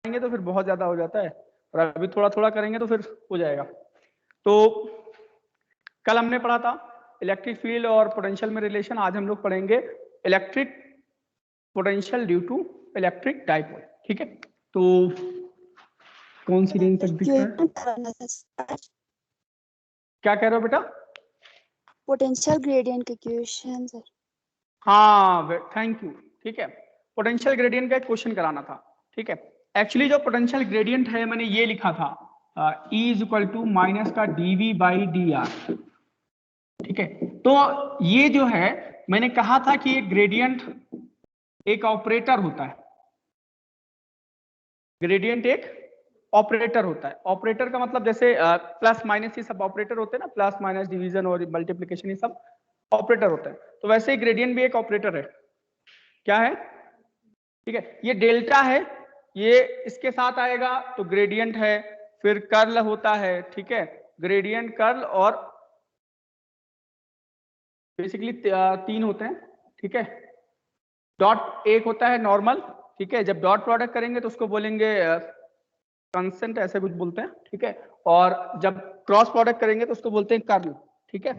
तो फिर बहुत ज्यादा हो जाता है, और अभी थोड़ा थोड़ा करेंगे तो फिर हो जाएगा। तो कल हमने पढ़ा था इलेक्ट्रिक फील्ड और पोटेंशियल में रिलेशन, आज हम लोग पढ़ेंगे electric potential due to electric dipole. ठीक है, तो कौन सी रेंज तक दिख रहा है? क्या कह रहे हो बेटा? पोटेंशियल ग्रेडियंट के क्वेश्चन सर। हाँ थैंक यू। ठीक है, पोटेंशियल ग्रेडियंट का एक क्वेश्चन कराना था। ठीक है, एक्चुअली जो पोटेंशियल ग्रेडियंट है मैंने ये लिखा था E is equal to minus का dV बाई dr। ठीक है, तो ये जो है मैंने कहा था कि एक ग्रेडियंट एक ऑपरेटर होता है, ग्रेडियंट एक ऑपरेटर होता है। ऑपरेटर का मतलब जैसे प्लस माइनस ये सब ऑपरेटर होते हैं ना, प्लस माइनस डिवीजन और मल्टीप्लिकेशन ये सब ऑपरेटर होता है। तो वैसे ही ग्रेडियंट भी एक ऑपरेटर है। क्या है? ठीक है, ये डेल्टा है, ये इसके साथ आएगा तो ग्रेडियंट है, फिर कर्ल होता है। ठीक है, ग्रेडियंट कर्ल और बेसिकली 3 होते हैं। ठीक है, डॉट एक होता है नॉर्मल। ठीक है, जब डॉट प्रोडक्ट करेंगे तो उसको बोलेंगे कांस्टेंट, ऐसे कुछ बोलते हैं। ठीक है, और जब क्रॉस प्रोडक्ट करेंगे तो उसको बोलते हैं कर्ल। ठीक है,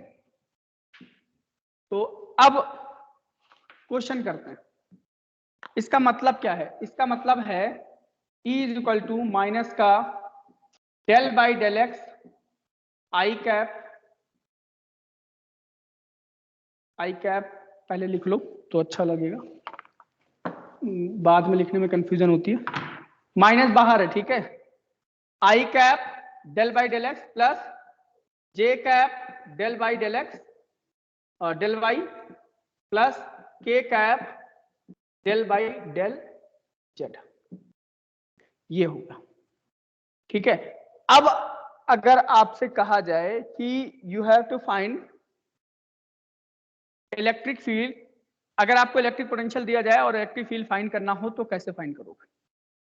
तो अब क्वेश्चन करते हैं, इसका मतलब क्या है? इसका मतलब है E is equal to minus का del by del x i cap पहले लिख लो तो अच्छा लगेगा, बाद में लिखने में कंफ्यूजन होती है। माइनस बाहर है, ठीक है, i cap del by del x plus j cap del by del x और del y plus k cap del by del z, ये होगा। ठीक है, अब अगर आपसे कहा जाए कि you have to find electric field, अगर आपको इलेक्ट्रिक पोटेंशियल दिया जाए और इलेक्ट्रिक फील्ड फाइंड करना हो तो कैसे फाइंड करोगे?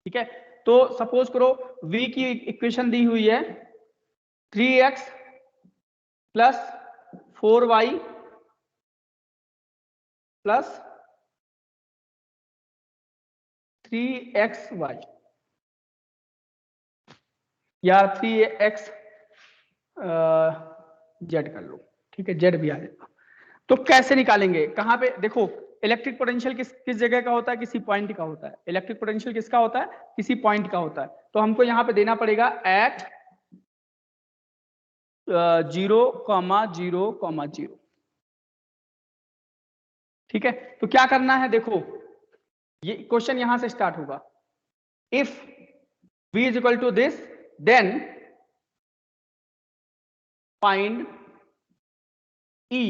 ठीक है, तो सपोज करो V की इक्वेशन दी हुई है 3x plus 4y plus 3xy या 3x जेड कर लो। ठीक है, जेड भी आ जाएगा। तो कैसे निकालेंगे? कहां पे देखो, इलेक्ट्रिक पोटेंशियल किस जगह का होता है? किसी पॉइंट का होता है। इलेक्ट्रिक पोटेंशियल किसका होता है? किसी पॉइंट का होता है। तो हमको यहां पे देना पड़ेगा एट 0,0,0। ठीक है, तो क्या करना है? देखो, ये क्वेश्चन यहां से स्टार्ट होगा। If v is equal to this then find E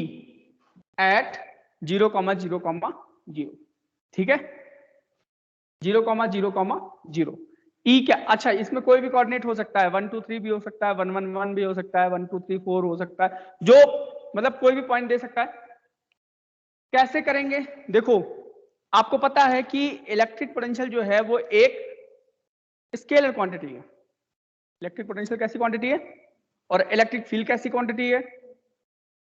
at 0,0,0। ठीक है, 0,0,0। E क्या? अच्छा, इसमें कोई भी कोऑर्डिनेट हो सकता है, 1 2 3 भी हो सकता है, 1 1 1 भी हो सकता है, 1 2 3 4 हो सकता है, जो मतलब कोई भी पॉइंट दे सकता है। कैसे करेंगे? देखो, आपको पता है कि इलेक्ट्रिक पोटेंशियल जो है वो एक स्केलर क्वांटिटी है। इलेक्ट्रिक पोटेंशियल कैसी क्वांटिटी है? और इलेक्ट्रिक फील्ड कैसी क्वांटिटी है?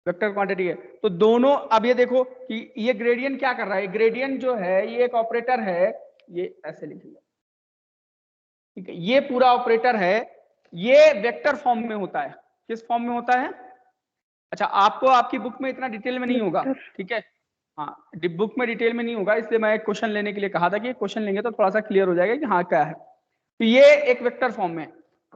वेक्टर क्वांटिटी है। तो दोनों, अब ये देखो कि ये ग्रेडियंट क्या कर रहा है, ग्रेडियंट जो है ये एक ऑपरेटर है, ये ऐसे लिखेंगे। ठीक है, ये पूरा ऑपरेटर है, ये वेक्टर फॉर्म में होता है। किस फॉर्म में होता है? अच्छा, आपको आपकी बुक में इतना डिटेल में नहीं होगा। ठीक है, हाँ, बुक में डिटेल में नहीं होगा, इसलिए मैं एक क्वेश्चन लेने के लिए कहा था कि क्वेश्चन लेंगे तो थोड़ा सा क्लियर हो जाएगा कि हाँ क्या है। तो ये एक वेक्टर फॉर्म में।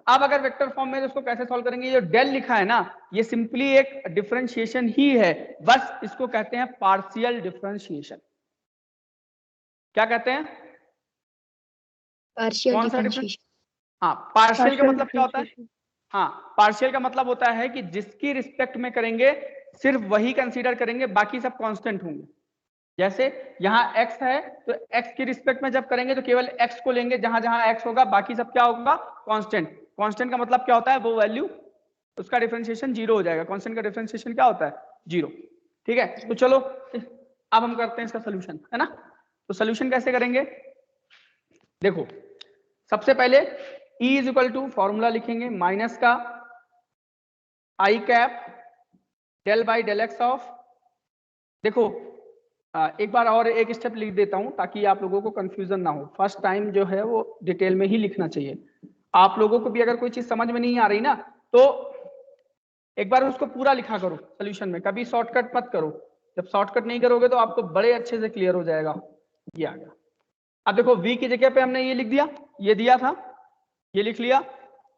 अब अगर वेक्टर फॉर्म में तो उसको कैसे सॉल्व करेंगे? ये जो डेल लिखा है ना, ये सिंपली एक डिफरेंशिएशन ही है, बस इसको कहते हैं पार्शियल डिफरेंशिएशन। क्या कहते हैं? पार्शियल कौन सा डिफरेंस? डिफरेंशिएशन। हाँ, पार्शियल का मतलब क्या होता है? हाँ, पार्शियल का मतलब होता है कि जिसकी रिस्पेक्ट में करेंगे सिर्फ वही कंसीडर करेंगे, बाकी सब कांस्टेंट होंगे। जैसे यहाँ x है तो x की रिस्पेक्ट में जब करेंगे तो केवल x को लेंगे, जहां जहां x होगा बाकी सब क्या होगा? कांस्टेंट। कांस्टेंट का मतलब क्या होता है? वो वैल्यू, उसका डिफरेंशिएशन जीरो हो जाएगा। कांस्टेंट का डिफरेंशिएशन क्या होता है? जीरो। ठीक है, तो चलो अब हम करते हैं इसका सोल्यूशन, है ना। तो सोल्यूशन कैसे करेंगे? देखो, सबसे पहले E is equal to formula लिखेंगे माइनस का i cap del by del x of, देखो एक बार और एक स्टेप लिख देता हूं ताकि आप लोगों को कंफ्यूजन ना हो। फर्स्ट टाइम जो है वो डिटेल में ही लिखना चाहिए। आप लोगों को भी अगर कोई चीज समझ में नहीं आ रही ना तो एक बार उसको पूरा लिखा करो सोल्यूशन में, कभी शॉर्टकट मत करो। जब शॉर्टकट नहीं करोगे तो आपको बड़े अच्छे से क्लियर हो जाएगा। ये आ गया। अब देखो v की जगह पे हमने ये लिख दिया, ये दिया था, ये लिख लिया,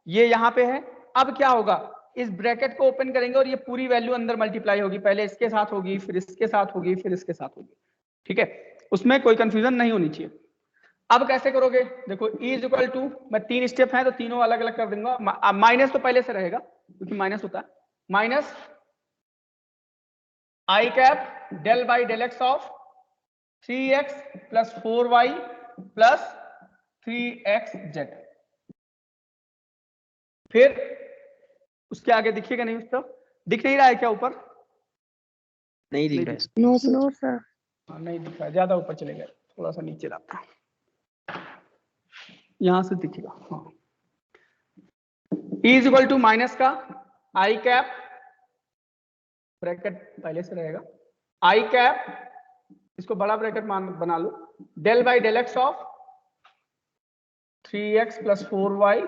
ये यहाँ पे है। अब क्या होगा, इस ब्रैकेट को ओपन करेंगे और ये पूरी वैल्यू अंदर मल्टीप्लाई होगी। पहले इसके साथ होगी, फिर इसके साथ होगी, फिर इसके साथ होगी। ठीक है, उसमें कोई कंफ्यूजन नहीं होनी चाहिए। अब कैसे करोगे, देखो e इज इक्वल टू, मैं 3 स्टेप है तो तीनों अलग अलग कर दूंगा। माइनस तो पहले से रहेगा क्योंकि माइनस होता है। Minus i cap del by del x of 3x plus 4y plus 3xz। फिर उसके आगे दिखेगा नहीं, उस तरफ दिख नहीं रहा है क्या ऊपर? नहीं दिख रहा है। No sir. हाँ, नहीं दिख रहा है, ज्यादा ऊपर चले गए, थोड़ा सा नीचे लाता, यहां से दिखेगा। हाँ, e is equal to minus का आई कैप, ब्रैकेट पहले से रहेगा, आई कैप, इसको बड़ा ब्रैकेट बना लो, del by del x of 3x plus 4y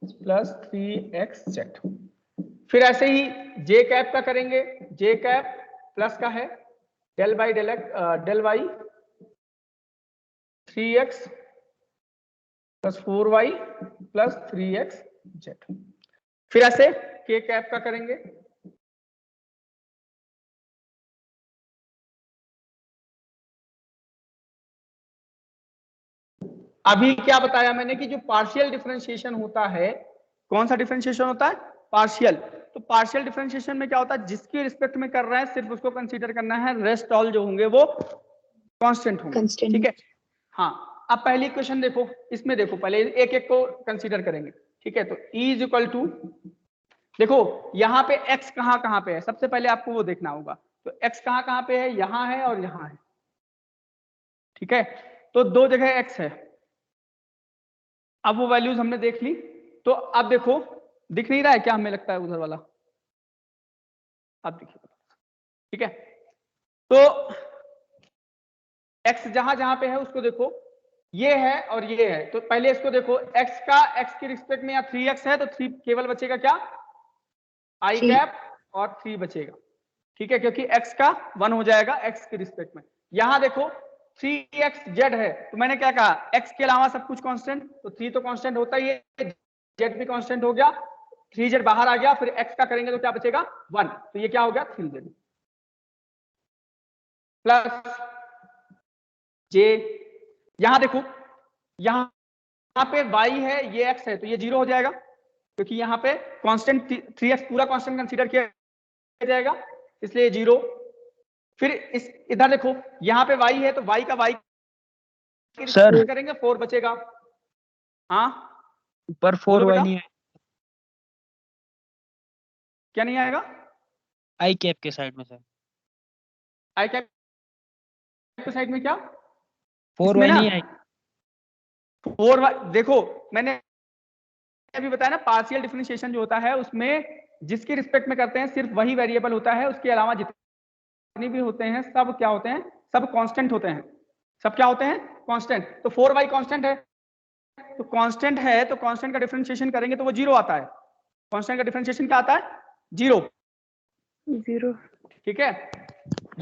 plus 3xz। फिर ऐसे ही जे कैप का करेंगे, जे कैप प्लस का है del by del y 3x plus 4y plus 3xz। फिर ऐसे के कैप का करेंगे, अभी क्या बताया मैंने कि जो पार्शियल डिफरेंशिएशन होता है, कौन सा डिफरेंशिएशन होता है? पार्शियल। तो पार्शियल डिफरेंशिएशन में क्या होता है, जिसके रिस्पेक्ट में कर रहे हैं सिर्फ उसको कंसीडर करना है, रेस्ट ऑल जो होंगे वो कांस्टेंट होंगे। ठीक है, हाँ। अब पहली इक्वेशन देखो, इसमें देखो पहले एक एक को कंसीडर करेंगे। ठीक है, तो E इज इक्वल टू, देखो यहाँ पे x कहाँ पे है, सबसे पहले आपको वो देखना होगा। तो x कहाँ पे है, यहाँ है और यहाँ है। ठीक है, तो दो जगह x है। अब वो वैल्यूज हमने देख ली, तो अब देखो दिख नहीं रहा है क्या, हमें लगता है उधर वाला, अब देखिए। ठीक है, तो x जहां जहां पे है उसको देखो, ये है और ये है। तो पहले इसको देखो, x का x के रिस्पेक्ट में या 3x है तो 3 केवल बचेगा क्या, आई कैप, और 3 बचेगा। ठीक है, क्योंकि x का 1 हो जाएगा x के रिस्पेक्ट में। यहां देखो 3xz है, तो मैंने क्या कहा, x के अलावा सब कुछ कांस्टेंट, तो 3 तो कांस्टेंट होता ही है, z भी कांस्टेंट हो गया, 3z बाहर आ गया, फिर x का करेंगे तो क्या बचेगा 1, तो ये क्या हो गया 3z प्लस j। यहां देखो, यहां पे y है, ये x है, तो ये 0 हो जाएगा क्योंकि यहाँ पे कांस्टेंट 3x पूरा कांस्टेंट कंसीडर किया जाएगा, इसलिए 0। फिर इस इधर देखो, यहाँ पे y है तो y का y सर करेंगे 4 बचेगा। हाँ, ऊपर 4y नहीं है, क्या नहीं आएगा, आई कैप के साइड में सर, आई कैप के साइड में क्या, 4y नहीं आई। 4y, देखो मैंने अभी बताया ना, पार्शियल डिफरेंशिएशन जो होता है उसमें जिसके रिस्पेक्ट में करते हैं सिर्फ वही वेरिएबल होता है, उसके अलावा जितने भी होते हैं सब क्या होते हैं, सब कांस्टेंट होते हैं। सब क्या होते हैं, कांस्टेंट। तो 4y कांस्टेंट है, तो कांस्टेंट है तो कांस्टेंट का डिफरेंशिएशन करेंगे तो वो 0 आता है। कांस्टेंट का डिफरेंशिएशन क्या आता है, 0। ठीक है,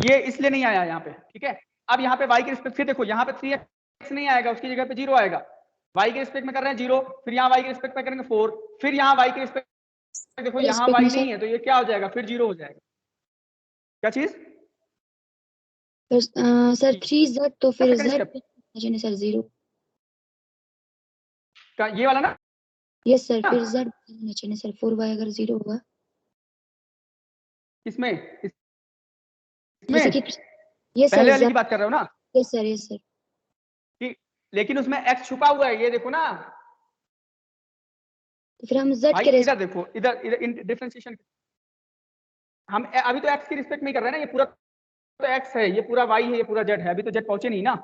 ये इसलिए नहीं आया यहाँ पे। ठीक है, अब यहाँ पे y के रिस्पेक्ट, फिर देखो यहाँ पे 3x नहीं आएगा, उसकी जगह पे 0 आएगा। y के रिस्पेक्ट में कर रहे हैं 0, फिर यहाँ y के रिस्पेक्ट में करेंगे 4, फिर यहाँ y के रिस्पेक्ट, देखो यहाँ y नहीं है तो ये क्या हो जाएगा, फिर 0 हो जाएगा। क्या चीज सर 3z, तो फिर z स्टेप सर 0। ये वाला ना, यस सर, फिर z सर 4y अगर 0 होगा, इसमें जैसे कि यस पहले सर वाली z, की बात कर रहे हो ना, यस सर ठीक, लेकिन उसमें x छुपा हुआ है, ये देखो ना तो फिर हम z भाई, के इधर देखो, इधर डिफरेंशिएशन हम अभी तो x के रिस्पेक्ट में कर रहे हैं ना, ये पूरा तो x है, ये पूरा y है, ये पूरा z है, अभी तो z पहुंचे नहीं ना।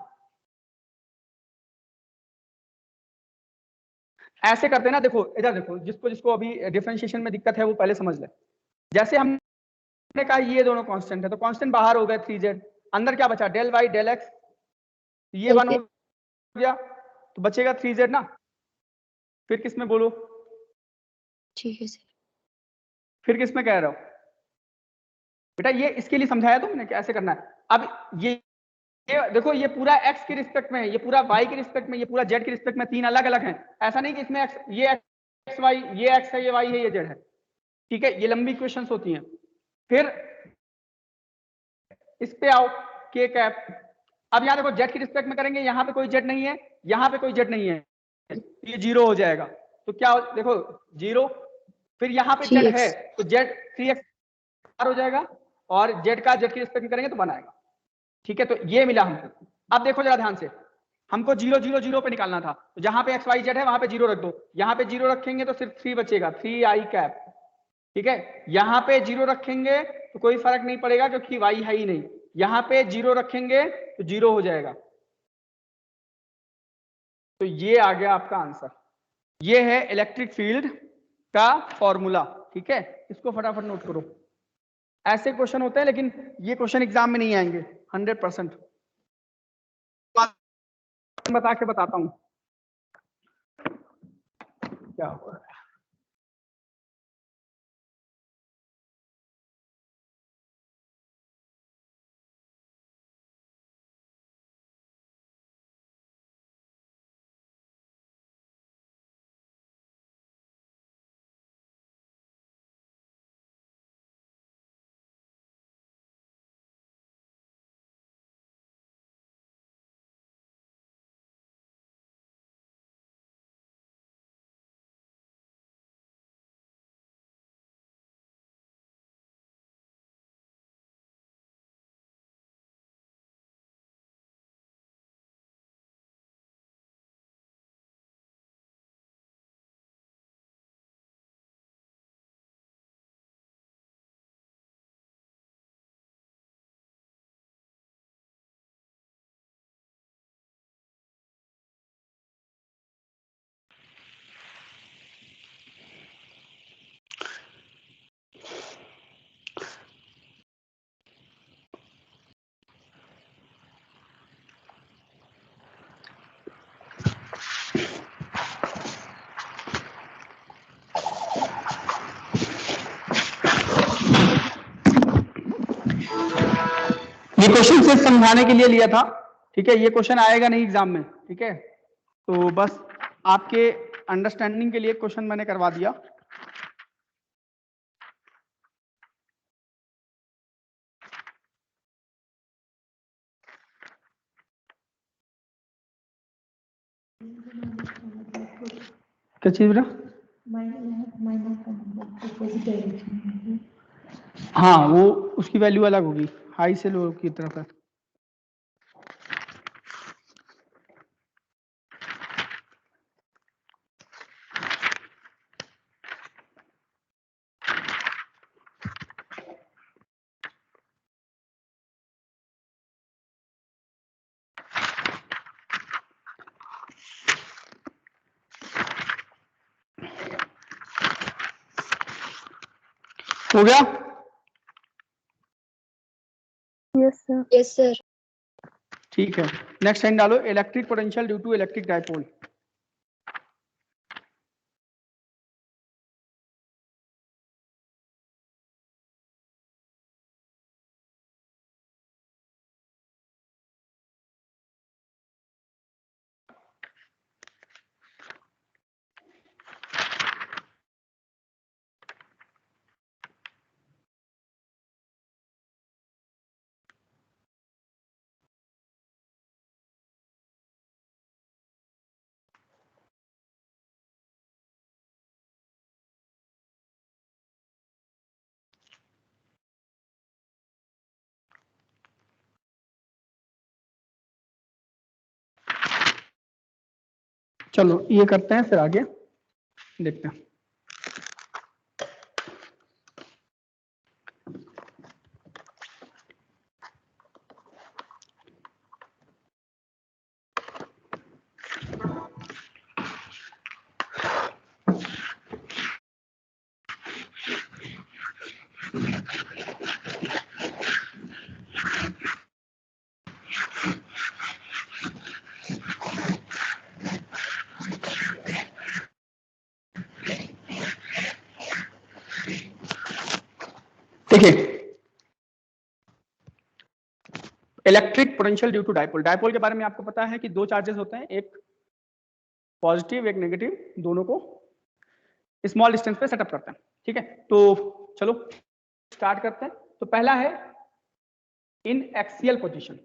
ऐसे करते हैं ना, देखो इधर देखो, जिसको अभी डिफरेंशिएशन में दिक्कत है वो पहले समझ ले। जैसे हमने कहा ये दोनों कांस्टेंट है तो कांस्टेंट बाहर हो गए 3z, अंदर क्या बचा, डेल वाई डेल एक्स, ये 1 हो गया तो बचेगा 3z ना। फिर किस में बोलो, ठीक है सर। फिर किस में कह रहे हो बेटा, ये इसके लिए समझाया तो मैंने कैसे करना है। अब ये देखो, ये पूरा x के रिस्पेक्ट में है, ये पूरा y के रिस्पेक्ट में, ये पूरा z के रिस्पेक्ट में, तीन अलग अलग हैं। ऐसा नहीं कि इसमें x, ये x y, ये x है, ये y है, ये z है, ठीक है। ये लंबी इक्वेशंस होती हैं। फिर इस पे आओ, k कैप। अब यहाँ देखो z के रिस्पेक्ट में करेंगे, यहाँ पे कोई z नहीं है, यहाँ पे कोई z नहीं है, ये 0 हो जाएगा। तो क्या देखो 0, फिर यहाँ पे z 3x है तो z 3x हो जाएगा, और z का z के रिस्पेक्ट में करेंगे तो बनाएगा, ठीक है। तो ये मिला हमको। अब देखो जरा ध्यान से, हमको 0 0 0 पे निकालना था, तो जहां पे x y z है वहां पे 0 रख दो, यहाँ पे 0 रखेंगे तो सिर्फ 3 बचेगा, 3i कैप, ठीक है। यहाँ पे 0 रखेंगे तो कोई फर्क नहीं पड़ेगा क्योंकि y है ही नहीं, यहाँ पे 0 रखेंगे तो 0 हो जाएगा। तो ये आ गया आपका आंसर, ये है इलेक्ट्रिक फील्ड का फॉर्मूला, ठीक है। इसको फटाफट नोट करो। ऐसे क्वेश्चन होते हैं लेकिन ये क्वेश्चन एग्जाम में नहीं आएंगे 100%। बता के बताता हूं क्या हो रहा है। ये क्वेश्चन सिर्फ समझाने के लिए लिया था, ठीक है। ये क्वेश्चन आएगा नहीं एग्जाम में, ठीक है। तो बस आपके अंडरस्टैंडिंग के लिए क्वेश्चन मैंने करवा दिया। क्या चीज बेटा? हाँ, वो उसकी वैल्यू अलग होगी, हाई से लो की तरफ है। हो गया? Yes sir. Yes sir. ठीक है, नेक्स्ट लाइन डालो, electric potential due to electric dipole. चलो ये करते हैं, फिर आगे देखते हैं। देखिए electric potential due to dipole, dipole के बारे में आपको पता है कि दो चार्जेस होते हैं, एक पॉजिटिव एक नेगेटिव, दोनों को स्मॉल डिस्टेंस पे सेटअप करते हैं। ठीक है, तो चलो स्टार्ट करते हैं। तो पहला है इन एक्सियल पोजीशन।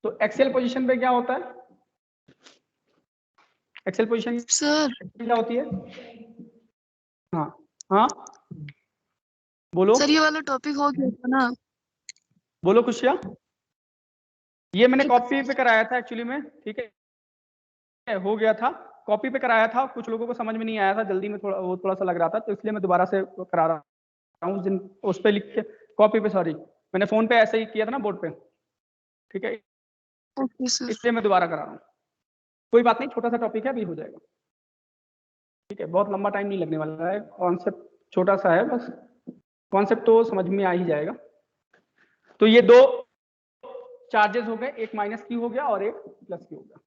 तो एक्सियल पोजीशन पे क्या होता है? एक्सियल पोजीशन सर क्या होती है? हाँ हाँ बोलो सर ये वाला टॉपिक हो गया था ना। बोलो खुशिया, ये मैंने कॉपी पे कराया था एक्चुअली में, ठीक है, हो गया था, कॉपी पे कराया था, कुछ लोगों को समझ में नहीं आया था, जल्दी में थोड़ा सा लग रहा था, तो इसलिए मैं दोबारा से करा रहा हूँ। जिन उस पे लिख के कॉपी पे, सॉरी मैंने फोन पे ऐसे ही किया था ना बोर्ड पे, ठीक है, ओके सर। इसलिए मैं दोबारा करा रहा हूँ। कोई बात नहीं, छोटा सा टॉपिक है, अभी हो जाएगा। ठीक है, बहुत लंबा टाइम नहीं लगने वाला है, कॉन्सेप्ट छोटा सा है, बस कॉन्सेप्ट तो समझ में आ ही जाएगा। तो ये दो चार्जेस हो गए, एक माइनस क्यू हो गया और एक प्लस क्यू हो गया।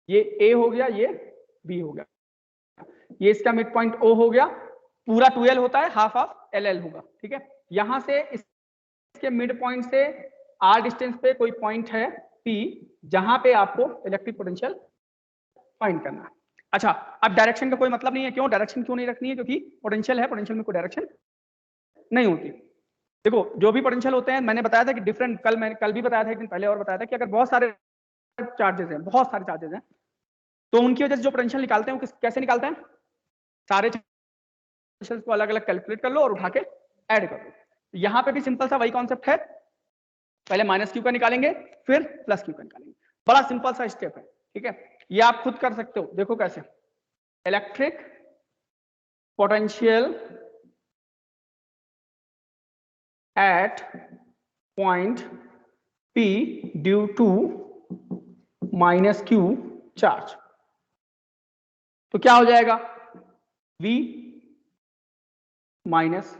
ये ए हो गया, ये बी हो गया, ये इसका मिड पॉइंट ओ हो गया, पूरा 12 होता है, हाफ ऑफ एल होगा। ठीक है, यहां से इसके मिड पॉइंट से आर डिस्टेंस पे कोई पॉइंट है पी, जहां पे आपको इलेक्ट्रिक पोटेंशियल फाइंड करना है। अच्छा, अब डायरेक्शन का कोई मतलब नहीं है, क्यों डायरेक्शन क्यों नहीं रखनी है? क्योंकि पोटेंशियल है, पोटेंशियल में कोई डायरेक्शन नहीं होती। देखो जो भी पोटेंशियल होते हैं, मैंने बताया था कि डिफरेंट, मैंने कल भी बताया था, एक दिन पहले और बताया था कि अगर बहुत सारे चार्जेस हैं, बहुत सारे चार्जेस हैं, तो उनकी वजह से जो पोटेंशियल निकालते हैं वो कैसे निकालते हैं? सारे चार्जेस को अलग अलग कैलकुलेट कर लो और उठा के ऐड कर लो। यहां पे भी सिंपल सा वही कॉन्सेप्ट है, पहले माइनस क्यू का निकालेंगे फिर प्लस क्यू का निकालेंगे, बड़ा सिंपल सा स्टेप है। ठीक है, ये आप खुद कर सकते हो, देखो कैसे। Electric potential at point P due to minus Q charge, तो क्या हो जाएगा? V माइनस,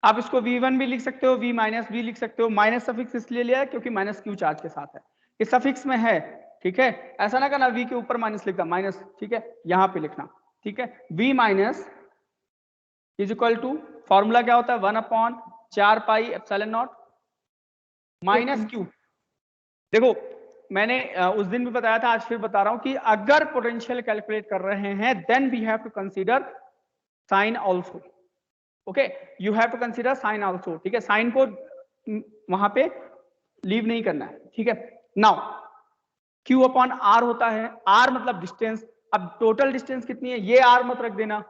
आप इसको V1 भी लिख सकते हो, V माइनस भी लिख सकते हो। माइनस सफिक्स इसलिए लिया है क्योंकि माइनस Q चार्ज के साथ है, इस सफिक्स में है। ठीक है, ऐसा ना करना V के ऊपर माइनस लिखना, माइनस, ठीक है, यहां पे लिखना। ठीक है, V minus is equal to, formula क्या होता है? 1/4 pi epsilon naught minus q. देखो मैंने उस दिन भी बताया था, आज फिर बता रहा हूं कि अगर पोटेंशियल कैलकुलेट कर रहे हैं then we have to consider sign also. Okay, you have to consider sign also. ठीक है, साइन को वहां पे लीव नहीं करना है। ठीक है, नाउ Q अपॉन R होता है, R मतलब डिस्टेंस। अब टोटल डिस्टेंस कितनी है, ये R मत रख देना,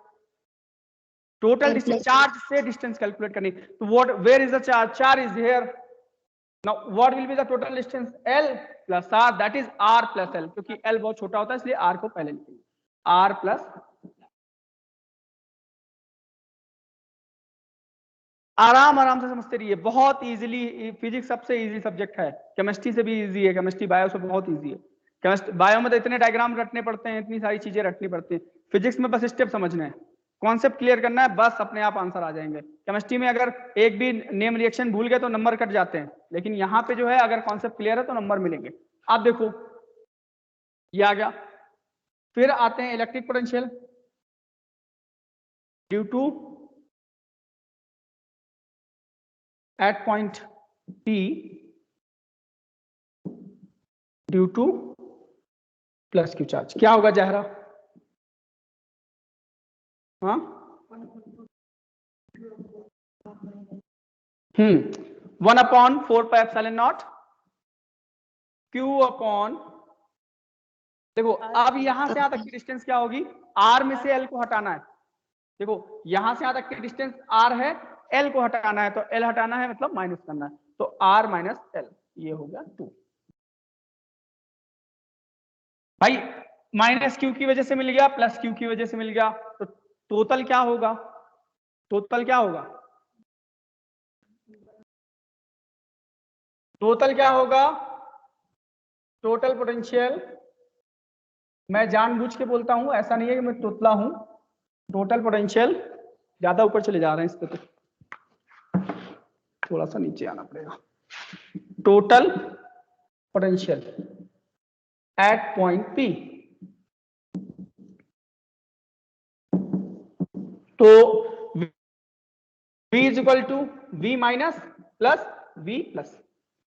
टोटल डिस्टेंस, चार्ज से डिस्टेंस कैलकुलेट करनी। तो what, where is the charge? Charge is here. Now what will be the total distance? L plus R, that is R plus L, क्योंकि L बहुत छोटा होता है इसलिए R को पहले लिखेंगे, R plus। आराम आराम से समझते रहिए, बहुत इजीली, फिजिक्स सबसे इजी सब्जेक्ट है, केमिस्ट्री से भी इजी है, केमिस्ट्री बायो से बहुत इजी है। केमिस्ट्री बायो में तो इतने डायग्राम रटने पड़ते हैं, इतनी सारी चीजें रटनी पड़ती हैं, फिजिक्स में बस स्टेप समझना है, कॉन्सेप्ट क्लियर करना है, बस अपने आप आंसर आ जाएंगे। केमिस्ट्री में अगर एक भी नेम रिएक्शन भूल गए तो नंबर कट जाते हैं, लेकिन यहाँ पे जो है अगर कॉन्सेप्ट क्लियर है तो नंबर मिलेंगे। आप देखो ये आ गया, फिर आते हैं electric potential due to at point P due to plus q charge. क्या होगा जहरा? हाँ 1/4 pi epsilon naught Q upon, देखो अब यहां से यहां तक की डिस्टेंस क्या होगी? R में से L को हटाना है। देखो यहां से यहां तक की डिस्टेंस R है, L को हटाना है, तो L हटाना है मतलब माइनस करना है, तो R माइनस L, ये हो गया 2। भाई माइनस क्यू की वजह से मिल गया, प्लस क्यू की वजह से मिल गया, तो टोटल क्या होगा? टोटल क्या होगा? टोटल क्या होगा? टोटल पोटेंशियल, मैं जानबूझ के बोलता हूं, ऐसा नहीं है कि मैं तोतला हूं, टोटल पोटेंशियल, ज्यादा ऊपर चले जा रहे हैं इस पे, तो थोड़ा सा नीचे आना पड़ेगा। Total potential at point P, तो v is equal to v minus plus v plus,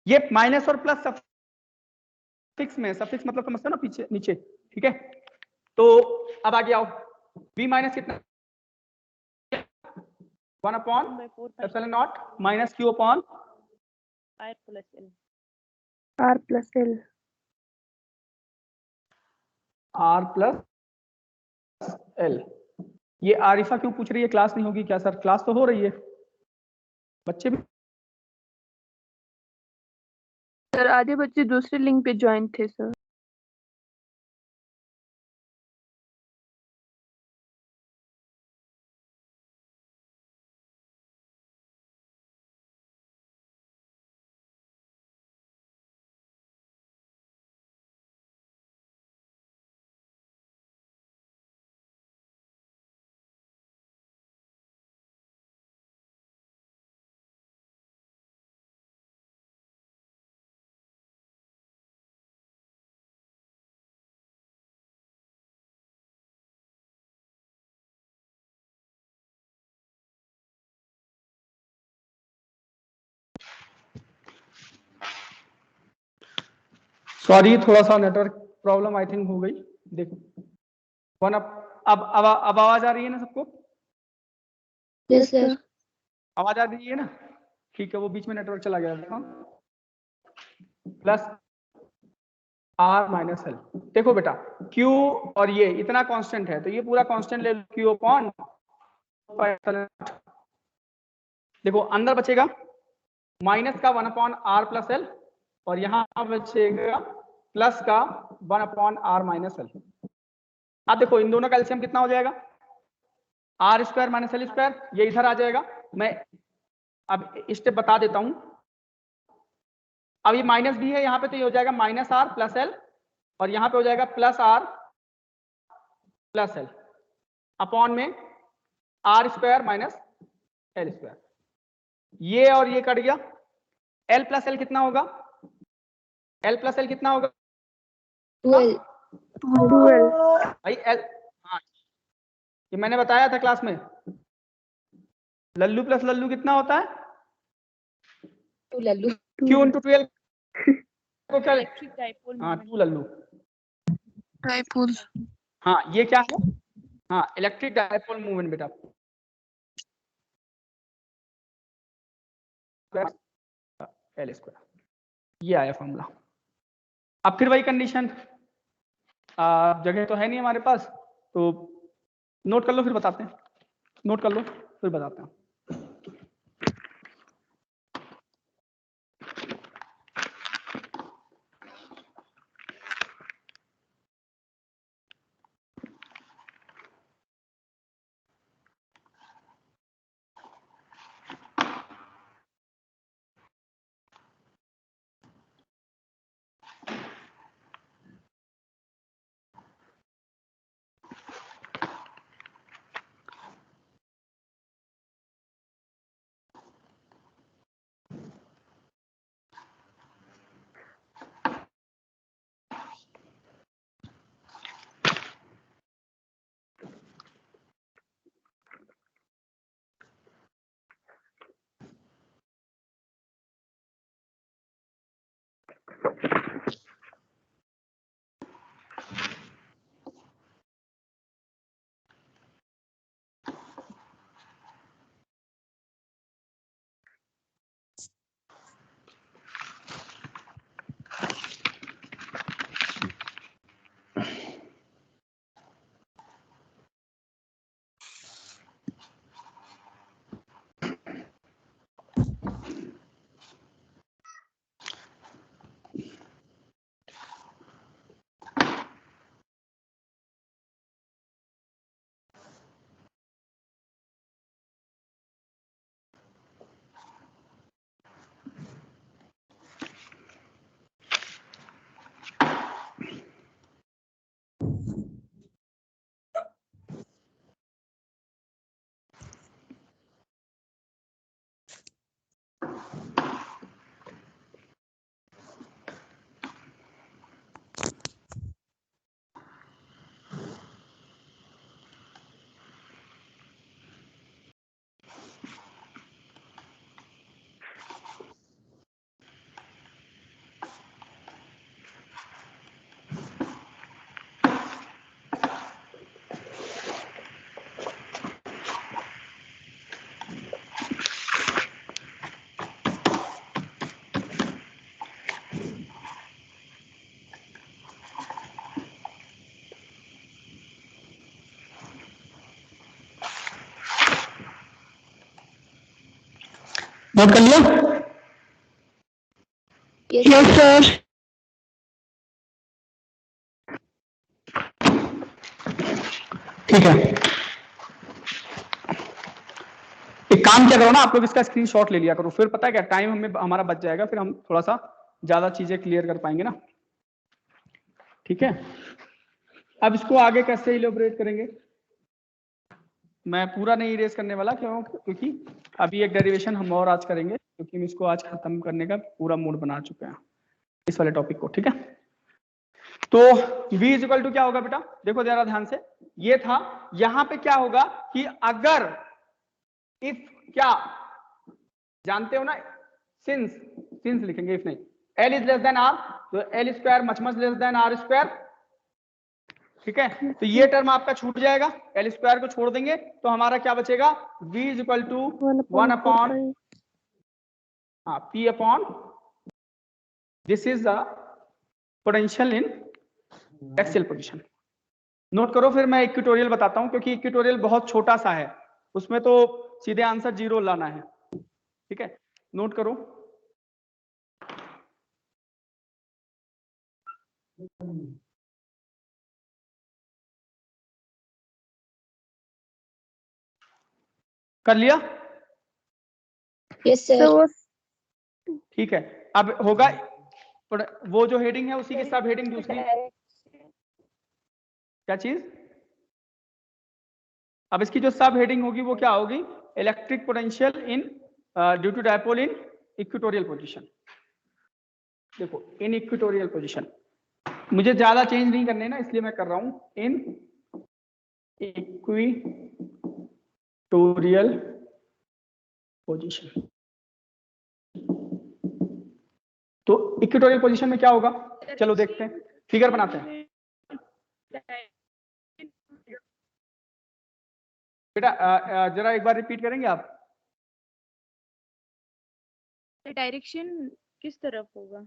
ये माइनस और प्लस सफिक्स में, सफिक्स मतलब समझते हो ना पीछे नीचे, ठीक है। तो अब आगे आओ, v माइनस कितना 1 upon epsilon naught minus q upon R plus L. R plus L. r plus l। ये आरिफा क्यों पूछ रही है क्लास नहीं होगी क्या सर? क्लास तो हो रही है, बच्चे भी सर आधे बच्चे दूसरे लिंक पे ज्वाइन थे सर। सॉरी, थोड़ा सा नेटवर्क प्रॉब्लम आई थिंक हो गई। देखो वन अब आवाज आ रही है ना सबको? Yes, sir. आवाज आ रही है ना? ठीक है, वो बीच में नेटवर्क चला गया था। Plus r minus L. देखो बेटा q और ये इतना कांस्टेंट है तो ये पूरा कांस्टेंट ले लो q अपॉन। देखो अंदर बचेगा माइनस का 1 अपॉन r प्लस एल और यहाँ बचेगा प्लस का 1 अपॉन r माइनस एल। अब देखो इन दोनों का एलसीएम कितना हो जाएगा? r square minus L square, ये इधर आ जाएगा। मैं अब स्टेप बता देता हूं। अब ये माइनस भी है यहाँ पे तो ये हो जाएगा माइनस r प्लस एल और यहाँ पे हो जाएगा plus r plus L upon में r square minus L square. ये और ये कट गया। l प्लस एल कितना होगा? l प्लस एल कितना होगा? 12. भाई एल, हाँ ये मैंने बताया था क्लास में। लल्लू प्लस लल्लू कितना होता है? 2 lallu. q इंटू 12 को क्या? Electric dipole हाँ moment. 2 लल्लू। डाइपोल। हाँ ये क्या है? हाँ इलेक्ट्रिक डायपोल मूवमेंट बेटा। एल स्क्वायर, ये आया फॉर्मूला। अब फिर वही कंडीशन, जगह तो है नहीं हमारे पास तो नोट कर लो फिर बताते हैं। नोट कर लो फिर बताते हैं। नोट कर लिया? Yes, sir. ठीक है, एक काम क्या करो ना, आप लोग इसका स्क्रीनशॉट ले लिया करो, फिर पता है क्या टाइम हमें हमारा बच जाएगा, फिर हम थोड़ा सा ज्यादा चीजें क्लियर कर पाएंगे ना। ठीक है, अब इसको आगे कैसे इलेबोरेट करेंगे, मैं पूरा नहीं इरेज करने वाला, क्योंकि अभी एक डेरिवेशन हम और आज करेंगे, क्योंकि हम इसको आज खत्म करने का पूरा मूड बना चुके हैं इस वाले टॉपिक को। ठीक है, तो v इज इक्वल टू क्या होगा बेटा, देखो जरा ध्यान से, ये था, यहां पे क्या होगा कि अगर इफ, क्या जानते हो ना, सिंस लिखेंगे, इफ नहीं, l is less than r, तो l square much less than r square. ठीक है, तो ये टर्म आपका छूट जाएगा, एल स्क्वायर को छोड़ देंगे तो हमारा क्या बचेगा, v is equal to 1 upon p upon, this is the potential in axial position. Note करो, फिर मैं इक्वेटोरियल बताता हूं, क्योंकि इक्वेटोरियल बहुत छोटा सा है, उसमें तो सीधे आंसर 0 लाना है। ठीक है, नोट करो, कर लिया? yes, sir. So ठीक है, अब होगा वो जो हेडिंग है उसी के सब हेडिंग दूसरी, क्या चीज, अब इसकी जो सब हेडिंग होगी वो क्या होगी, electric potential in due to dipole in equatorial position. देखो इन इक्वेटोरियल पोजीशन, मुझे ज्यादा चेंज नहीं करने ना, इसलिए मैं कर रहा हूं इन इक्वेटोरियल पोजीशन। तो इक्वेटोरियल पोजीशन में क्या होगा, चलो देखते हैं, फिगर बनाते हैं बेटा, जरा एक बार रिपीट करेंगे आप, डायरेक्शन किस तरफ होगा?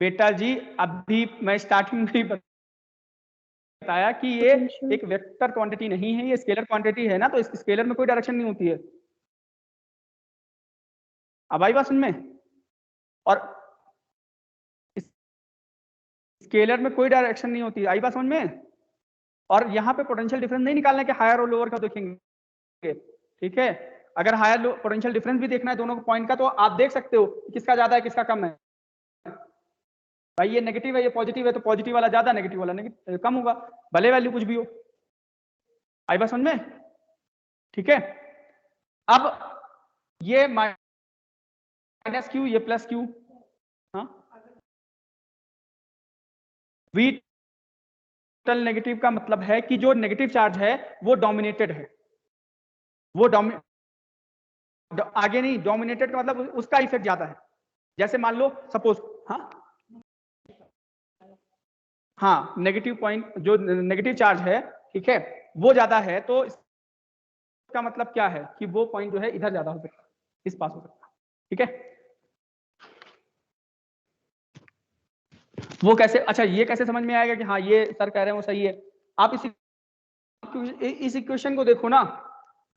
बेटा जी अभी मैं स्टार्टिंग में ही बताया कि ये एक वेक्टर क्वांटिटी नहीं है, ये स्केलर क्वांटिटी है ना, तो इस स्केलर में कोई डायरेक्शन नहीं होती है। अब आई बात समझ में, और स्केलर में कोई डायरेक्शन नहीं होती, आई बात समझ में, और यहाँ पे पोटेंशियल डिफरेंस नहीं निकालना कि हायर और लोअर का देखेंगे। ठीक है, अगर हायर पोटेंशियल डिफरेंस भी देखना है दोनों को पॉइंट का, तो आप देख सकते हो किसका ज्यादा है किसका कम है। भाई ये नेगेटिव है ये पॉजिटिव है, तो पॉजिटिव वाला ज्यादा, नेगेटिव वाला कम होगा, भले वैल्यू कुछ भी हो। आई बात समझ में? ठीक है, अब ये माइनस क्यू, ये प्लस क्यू, हाँ, वी टोटल नेगेटिव का मतलब है कि जो नेगेटिव चार्ज है वो डोमिनेटेड है, वो आगे नहीं, डोमिनेटेड का मतलब उसका इफेक्ट ज्यादा है। जैसे मान लो सपोज, हाँ नेगेटिव पॉइंट, जो नेगेटिव चार्ज है, ठीक है, वो ज्यादा है, तो इसका मतलब क्या है कि वो पॉइंट जो है इधर ज्यादा हो सकता है, इस पास हो सकता है। ठीक है, वो कैसे, अच्छा ये कैसे समझ में आएगा कि हाँ ये सर कह रहे हैं वो सही है। आप इस इक्वेशन को देखो ना,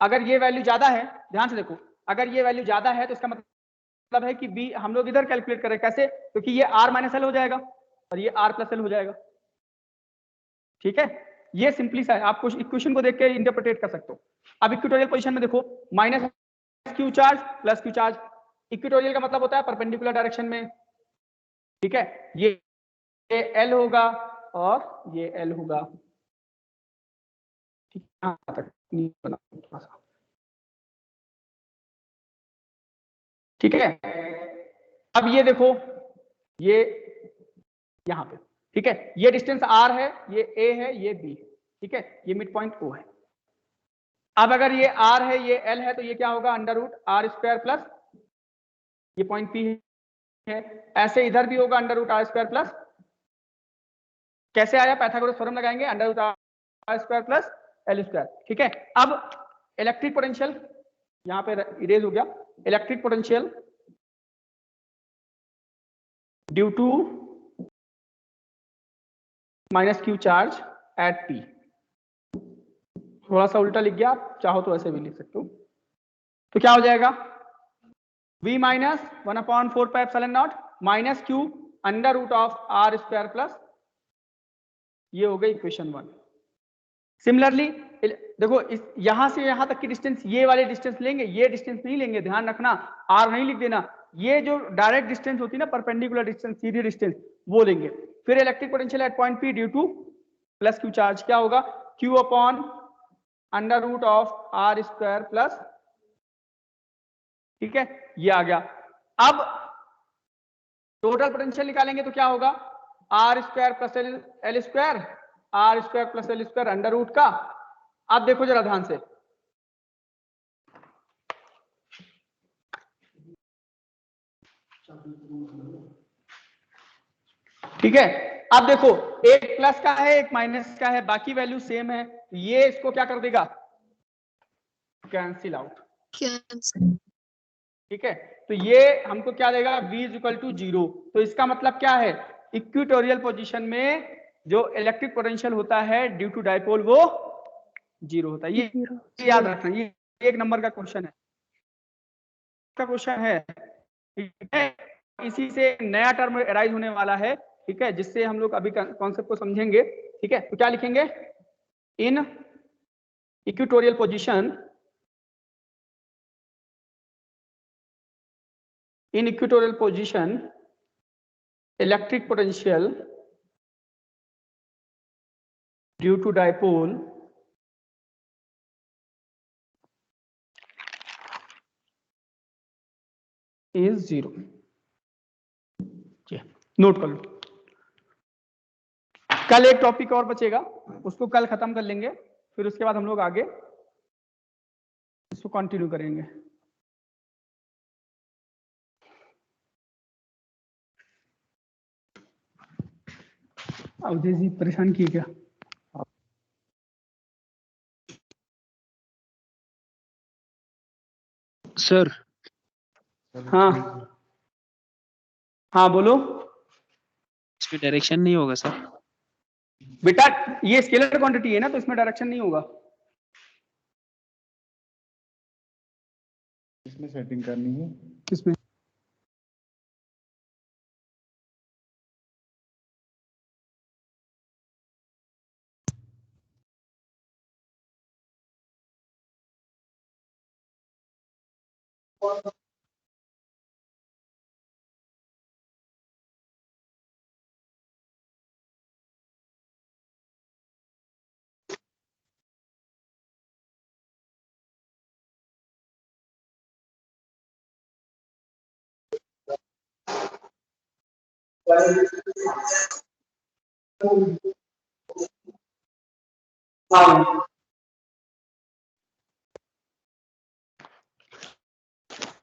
अगर ये वैल्यू ज्यादा है, ध्यान से देखो, अगर ये वैल्यू ज्यादा है तो इसका मतलब है कि बी हम लोग इधर कैलकुलेट करें, कैसे, क्योंकि ये r माइनस एल हो जाएगा और ये r प्लस एल हो जाएगा। ठीक है, ये सिंपली सा है, आप कुछ इक्वेशन को देख के इंटरप्रेट कर सकते हो। अब इक्वेटोरियल पोजीशन में देखो, minus q charge plus q charge, equatorial का मतलब होता है परपेंडिकुलर डायरेक्शन में। ठीक है, ये एल होगा और ये एल होगा। ठीक है, अब ये देखो, ये यहां पे, ठीक है, ये डिस्टेंस r है, ये a है, ये b है। ठीक है, ये मिड पॉइंट o है। अब अगर ये r है, ये l है, तो ये क्या होगा, under root r square plus ये पॉइंट p है, ऐसे इधर भी होगा under root r square plus, कैसे आया, पाइथागोरस थ्योरम लगाएंगे, under root r square plus l square. ठीक है, अब इलेक्ट्रिक पोटेंशियल यहां पे इरेज हो गया, electric potential due to minus q charge at p, थोड़ा सा उल्टा लिख गया, आप चाहो तो ऐसे भी लिख सकते हो, तो क्या हो जाएगा, V minus 1/4 pi epsilon naught minus Q under root of R square plus, ये हो गई इक्वेशन 1। सिमिलरली देखो इस यहां से यहां तक की डिस्टेंस, ये वाले डिस्टेंस लेंगे, ये डिस्टेंस नहीं लेंगे, ध्यान रखना R नहीं लिख देना। ये जो डायरेक्ट डिस्टेंस होती है ना, परपेंडिकुलर डिस्टेंस, सीधी डिस्टेंस, वो लेंगे। फिर electric potential at point P due to plus Q charge क्या होगा, Q upon under root of R square plus, ठीक है, ये आ गया। अब टोटल पोटेंशियल निकालेंगे तो क्या होगा, R square plus L square, R square plus L square under root का। अब देखो जरा ध्यान से, ठीक है। अब देखो एक प्लस का है एक माइनस का है, बाकी वैल्यू सेम है, ये इसको क्या कर देगा, कैंसिल आउट, ठीक है। तो ये हमको क्या देगा, V इज इक्वल टू 0। तो इसका मतलब क्या है, इक्वेटोरियल पोजीशन में जो इलेक्ट्रिक पोटेंशियल होता है ड्यू टू डाइपोल वो 0 होता है। ये याद रखना, ये 1 नंबर का क्वेश्चन है, ठीक है। इसी से नया टर्म अराइज होने वाला है, ठीक है, जिससे हम लोग अभी कॉन्सेप्ट को समझेंगे, ठीक है। तो क्या लिखेंगे, in equatorial position, in equatorial position electric potential due to dipole is 0। Note कर लो। कल एक टॉपिक और बचेगा, उसको कल खत्म कर लेंगे, फिर उसके बाद हम लोग आगे इसको कंटिन्यू करेंगे। अवधेश जी परेशान किए क्या? सर हाँ हाँ बोलो। इसमें डायरेक्शन नहीं होगा सर? बेटा ये स्केलर क्वांटिटी है ना, तो इसमें डायरेक्शन नहीं होगा। इसमें सेटिंग करनी है, किसमें?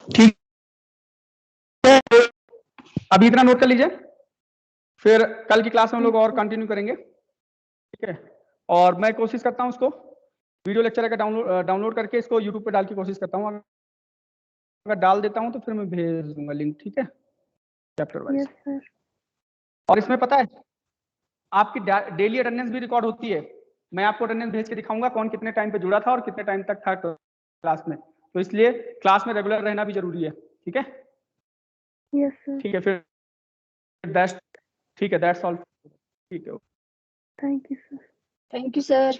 ठीक है, अभी इतना नोट कर लीजिए, फिर कल की क्लास में हम लोग और कंटिन्यू करेंगे, ठीक है। और मैं कोशिश करता हूं उसको वीडियो लेक्चर का डाउनलोड करके इसको यूट्यूब पे डाल की कोशिश करता हूं। अगर डाल देता हूं तो फिर मैं भेज दूंगा लिंक, ठीक है, चैप्टर वाइज। और इसमें पता है आपकी डेली अटेंडेंस भी रिकॉर्ड होती है। मैं आपको अटेंडेंस भेज के दिखाऊंगा कौन कितने टाइम पे जुड़ा था और कितने टाइम तक था क्लास में। तो इसलिए क्लास में रेगुलर रहना भी जरूरी है, ठीक है। Yes sir. ठीक है, फिर दैट्स, ठीक है, दैट्स ऑल, ठीक है। Thank you sir. Thank you sir.